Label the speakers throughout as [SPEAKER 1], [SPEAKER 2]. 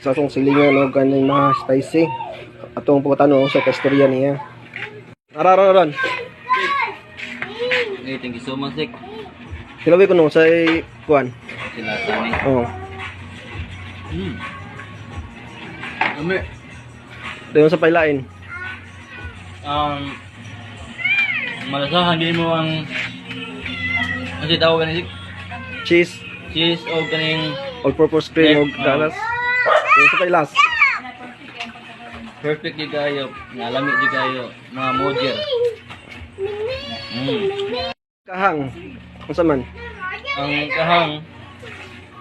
[SPEAKER 1] sa song silingan o ganing mga spicy. Atong pagtanong sa kastorya niya. Araron.
[SPEAKER 2] Okay, thank you so much, Sik.
[SPEAKER 1] Kilawi ko no sa kuan.
[SPEAKER 2] Sila sani.
[SPEAKER 1] Oh.
[SPEAKER 2] Kami,
[SPEAKER 1] Dayon sa pailain.
[SPEAKER 2] malasahan din mo ang kasi tawag ka ni Sik?
[SPEAKER 1] Cheese,
[SPEAKER 2] Cheese o kaning
[SPEAKER 1] all-purpose cream o
[SPEAKER 2] Oh.
[SPEAKER 1] galas. Dayon sa pailas.
[SPEAKER 2] perfect di kayo. Nalamig di kayo. Mga mojer.
[SPEAKER 1] Kahang. Unsa man?
[SPEAKER 2] Ang kahang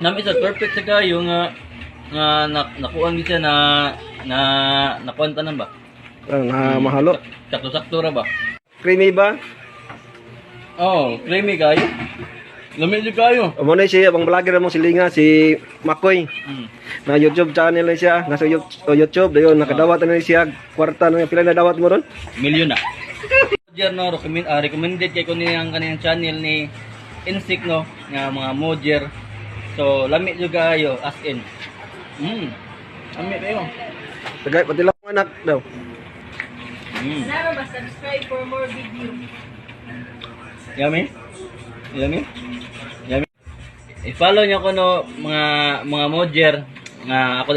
[SPEAKER 2] nami sa perfect sa kayo nga nakuan di siya na nakuan tanan ba?
[SPEAKER 1] Na mahalo.
[SPEAKER 2] Sakto-sakto ra ba?
[SPEAKER 1] Creamy ba?
[SPEAKER 2] Oh, creamy kayo. Lamig di kayo.
[SPEAKER 1] O mo na siya, bang vlogger mo silinga si Makoy. Na YouTube channel na siya, nasa YouTube, dayon nakadawat na siya kwarta na pila na dawat mo ron.
[SPEAKER 2] Milyon na. Mojer no, recommended kay ko niyang kaniyang channel ni Insik no, nga mga mojer. So, lamig jud kayo as in. Lamig kayo.
[SPEAKER 1] Tagay pati lang ang anak daw.
[SPEAKER 3] Never ba subscribe for more video.
[SPEAKER 2] Yummy? Yummy? Yummy? I-follow niyo ko no mga mojer nga ako